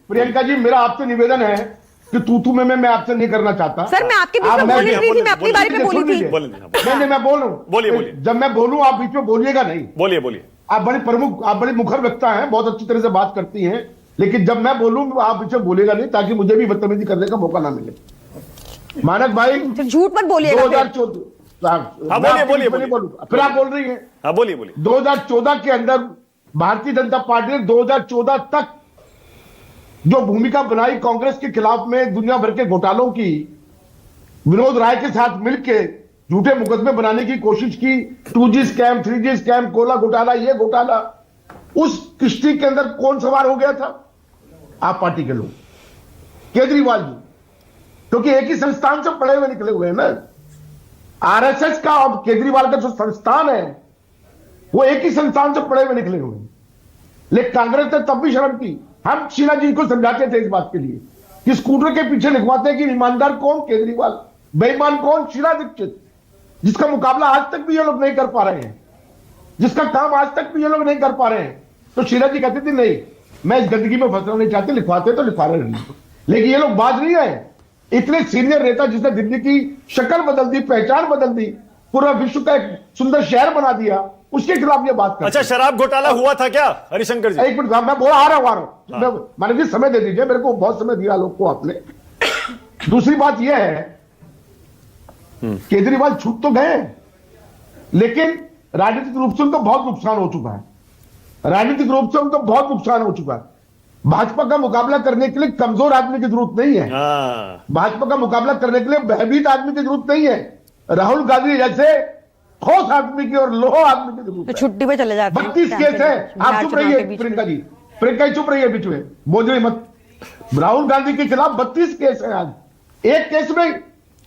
प्रियंका जी, मेरा आपसे निवेदन है कि तू में मैं आपसे नहीं करना चाहता। सर मैं आपके बीच में बोली नहीं थी, मैं अपनी बारी पे बोली थी। नहीं, मैं बोल रहा हूँ। बोलिए। जब मैं बोलूं आप बीच में बोलिएगा नहीं। बोलिए। आप बड़ी मुखर वक्ता हैं, बहुत अच्छी तरह से बात करती हैं, लेकिन जब मैं बोलूं आप बीच में बोलेगा नहीं, ताकि मुझे भी बदतमीजी करने का मौका ना मिले। मानक भाई झूठ मत बोलिएगा। 2014 बोलिए। फिर आप बोल रही हैं। हाँ बोलिए। 2014 के अंदर भारतीय जनता पार्टी ने 2014 तक जो भूमिका बनाई कांग्रेस के खिलाफ में दुनिया भर के घोटालों की, विनोद राय के साथ मिलकर झूठे मुकदमे बनाने की कोशिश की, 2G scam, 3G scam, Cola घोटाला, ये घोटाला, उस किश्ती के अंदर कौन सवार हो गया था? आप पार्टी के लोग, केजरीवाल जी, क्योंकि एक ही संस्थान से पढ़े हुए निकले हुए हैं ना। आरएसएस का और केजरीवाल का जो संस्थान है वो एक ही संस्थान से पढ़े हुए निकले हुए हैं। लेकिन कांग्रेस ने तब भी शर्म की। हम शीला जी को समझाते थे इस बात के लिए कि स्कूटर के पीछे लिखवाते हैं कि ईमानदार कौन केजरीवाल, बेईमान कौन शीला दीक्षित, जिसका मुकाबला आज तक भी ये लोग नहीं कर पा रहे हैं, जिसका काम आज तक भी ये लोग नहीं कर पा रहे हैं। तो शीला जी कहती थी नहीं, मैं इस गंदगी में फंसना नहीं चाहती, लिखवाते तो लिखवा रहे नहीं। लेकिन ये लोग बात नहीं है। इतने सीनियर नेता जिसने दिल्ली की शक्ल बदल दी, पहचान बदल दी, पूरा विश्व का एक सुंदर शहर बना दिया, उसके खिलाफ ये बात करते। अच्छा, शराब घोटाला हुआ था क्या हरिशंकर जी? एक मिनट, मैं बोला आ रहा हूं। मैंने जी समय दे दीजिए, मेरे को बहुत समय दिया लोग को आपने। दूसरी बात यह है, केजरीवाल छूट तो गए, लेकिन राजनीतिक रूप से उनको बहुत नुकसान हो चुका है। राजनीतिक रूप से उनको बहुत नुकसान हो चुका है। भाजपा का मुकाबला करने के लिए कमजोर आदमी की जरूरत नहीं है। भाजपा का मुकाबला करने के लिए भयभीत आदमी की जरूरत नहीं है। राहुल गांधी जैसे ठोस आदमी की और लोह आदमी की जरूरत है। छुट्टी पे चले जाते हैं। 32 केस है। आप चुप रहिए प्रियंका जी, प्रियंका चुप रहिए, बीच में बोल रही मत। राहुल गांधी के खिलाफ 32 केस है आज। एक केस में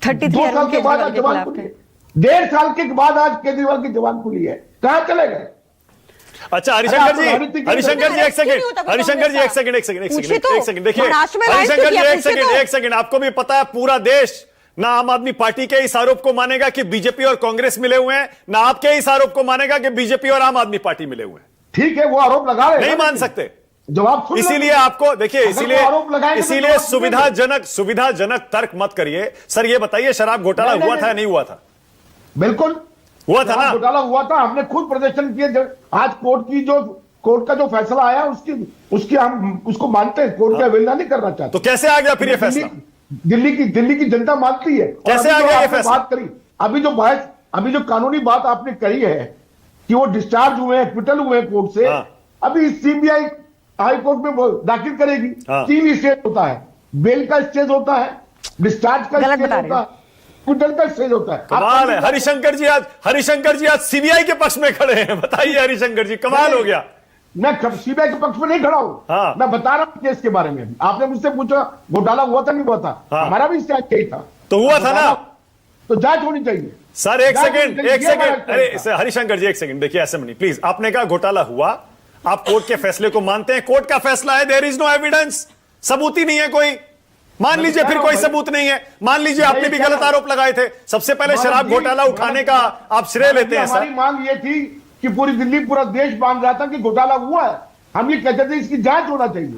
2 साल के बाद आज जवान खुली है। 1.5 साल के बाद आज केजरीवाल की जवान खुली है। कहां चले गए? अच्छा हरिशंकर जी एक सेकंड, हरिशंकर जी एक सेकंड देखिए, हरिशंकर जी एक सेकंड, आपको भी पता है पूरा देश ना आम आदमी पार्टी के इस आरोप को मानेगा कि बीजेपी और कांग्रेस मिले हुए हैं, ना आपके इस आरोप को मानेगा कि बीजेपी और आम आदमी पार्टी मिले हुए हैं। ठीक है, वो आरोप लगा रहे हैं, नहीं मान सकते जवाब। इसीलिए आपको देखिए, इसीलिए सुविधाजनक तर्क मत करिए। सर ये बताइए, शराब घोटाला हुआ था या नहीं हुआ था? बिल्कुल हुआ था ना, घोटाला हुआ था। हमने खुद प्रदर्शन किए। आज कोर्ट का जो फैसला आया उसकी हम उसको मानते हैं। कोर्ट की अवहेलना नहीं करना चाहते। तो कैसे आ गया फिर ये फैसला? दिल्ली की जनता मानती है। कैसे आ गया ये फैसला? बात करी अभी जो कानूनी बात आपने कही है कि वो डिस्चार्ज हुए हैं, एक्विटल हुए हैं कोर्ट से, अभी सीबीआई हाई कोर्ट में दाखिल करेगी। 3 स्टेज होता है, बेल का स्टेज होता है, डिस्चार्ज का स्टेज होता है, एक्विटल का स्टेज होता है। कमाल है हरिशंकर जी आज सीबीआई के पक्ष में खड़े हैं। बताइए हरिशंकर जी, कमाल हो गया। मैं सीबीआई के पक्ष में नहीं खड़ा हूं। मैं बता रहा हूं केस के बारे में। आपने मुझसे पूछा घोटाला हुआ था नहीं हुआ था? हमारा भी स्टैंड यही था। तो हुआ था ना, तो जांच होनी चाहिए। सर एक सेकंड, अरे हरिशंकर जी एक सेकंड देखिए, ऐसे नहीं प्लीज। आपने कहा घोटाला हुआ, आप कोर्ट के फैसले को मानते हैं। कोर्ट का फैसला है, देयर इज नो एविडेंस, सबूत ही नहीं है कोई। मान लीजिए फिर कोई सबूत नहीं है, मान लीजिए आपने भी गलत आरोप लगाए थे। सबसे पहले शराब घोटाला उठाने का आप श्रेय लेते हैं। हमारी मांग ये थी कि पूरी दिल्ली, पूरा देश मान रहा था कि घोटाला हुआ है। हम ये कहते थे इसकी जांच होना चाहिए।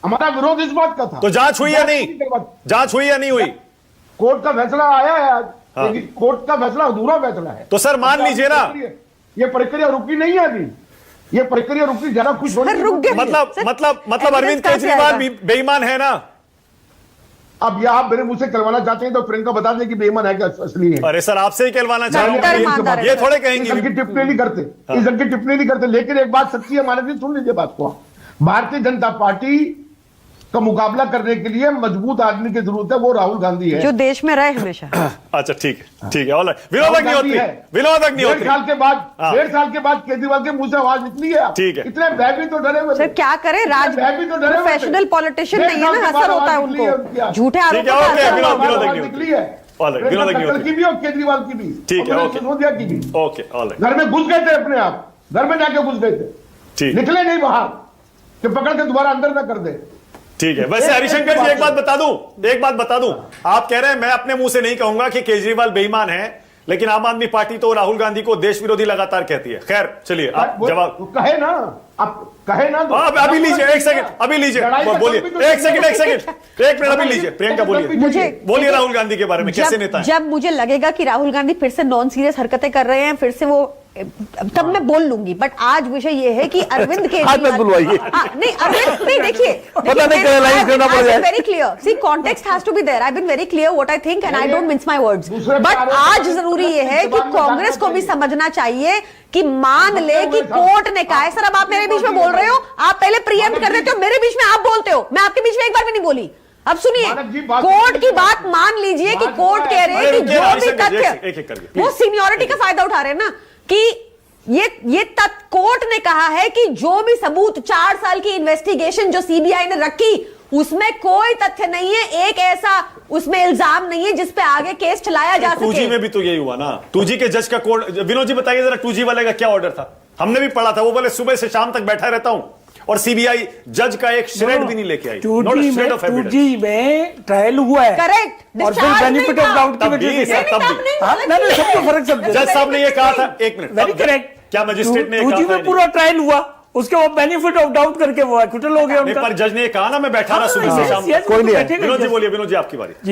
हमारा विरोध इस बात का था। तो जांच हुई या नहीं? जांच हुई या नहीं हुई? कोर्ट का फैसला आया है आज, लेकिन कोर्ट का फैसला अधूरा फैसला है। तो सर मान लीजिए ना, ये प्रक्रिया रुकी नहीं है अभी। ये प्रक्रिया रुकी, जरा कुछ मतलब अरविंद केजरीवाल बेईमान है ना? अब ये आप मेरे मुंह से करवाना चाहते हैं तो प्रियंका बता दें कि बेईमान है क्या असली है? अरे सर आपसे ही कहलवाना चाहेंगे, ये थोड़े कहेंगे। इस टिप्पणी नहीं करते, इस की टिप्पणी नहीं करते। लेकिन एक बात सच्ची है, मानव जी सुन लीजिए बात को। भारतीय जनता पार्टी का मुकाबला करने के लिए मजबूत आदमी की जरूरत है, वो राहुल गांधी है, जो देश में रहे हमेशा। अच्छा ठीक है, ऑलराइट। विनोद अग्निहोत्री 1.5 साल के बाद केजरीवाल के मुंह से आवाज निकली है। ठीक है, इतने भयभीत तो डरे हुए। सर क्या करें, प्रोफेशनल पॉलिटिशियन नहीं है ना, असर होता है उनको। झूठे आरोप निकली है की भी और केजरीवाल की भी। ठीक है, सिसोदिया की भी। Okay alright. घर में घुस गए थे अपने आप, घर में जाके घुस गए थे, निकले नहीं बाहर कि पकड़ के दोबारा अंदर ना कर दे। ठीक है। वैसे हरिशंकर जी एक बात बता दूं, आप कह रहे हैं मैं अपने मुंह से नहीं कहूंगा कि केजरीवाल बेईमान है, लेकिन आम आदमी पार्टी तो राहुल गांधी को देश विरोधी लगातार कहती है। खैर चलिए आप जवाब कहे ना, आप कहे ना तो अभी लीजिए, एक सेकंड अभी लीजिए, बोलिए, एक मिनट अभी लीजिए। प्रियंका बोलिए राहुल गांधी के बारे में, कैसे नेता है? जब मुझे लगेगा कि राहुल गांधी फिर से नॉन सीरियस हरकतें कर रहे हैं, फिर से वो, तब मैं बोल लूंगी। बट आज विषय ये है कि अरविंद के आज मत बुलवाइए। नहीं अरविंद नहीं, देखिए पता नहीं क्या लाइव करना पड़ जाए। Very clear, see context has to be there, I have been very clear what I think and I don't mince my words. But आज जरूरी ये है कि कांग्रेस को भी समझना चाहिए कि मान ले कि कोर्ट ने कहा है। सर अब आप मेरे बीच में बोल रहे हो, आप पहले प्रीएम्प्ट कर देते हो, मेरे बीच में आप बोलते हो, मैं आपके बीच में एक बार भी नहीं बोली। अब सुनिए, कोर्ट की बात मान लीजिए कि कोर्ट कह रहे हैं कि जो भी तथ्य, वो सीनियरिटी का फायदा उठा रहे हैं ना, कि ये कोर्ट ने कहा है कि जो भी सबूत 4 साल की इन्वेस्टिगेशन जो सीबीआई ने रखी, उसमें कोई तथ्य नहीं है, एक ऐसा उसमें इल्जाम नहीं है जिस पे आगे केस चलाया जा सके। 2G में भी तो यही हुआ ना, 2G के जज का कोर्ट। विनोद जी बताइए जरा, 2G वाले का क्या ऑर्डर था? हमने भी पढ़ा था, वो बोले सुबह से शाम तक बैठा रहता हूं और सीबीआई जज का एक श्रेड भी नहीं लेके आई। 2G में ट्रायल हुआ है, करेक्ट, और फिर बेनिफिट ऑफ डाउट की वजह से सबको फर्क समझे। जज साहब ने ये कहा था, एक मिनट, वेरी करेक्ट, क्या मजिस्ट्रेट ने 2G में पूरा ट्रायल हुआ, उसके बाद बेनिफिट ऑफ डाउट करके वो एक्विटल हो गया उनका। पर जज ने ये कहा ना, मैं बैठा रहा सुबह से शाम तक। कोई नहीं है। विनोद जी बोलिए, विनोद जी आपकी बारी।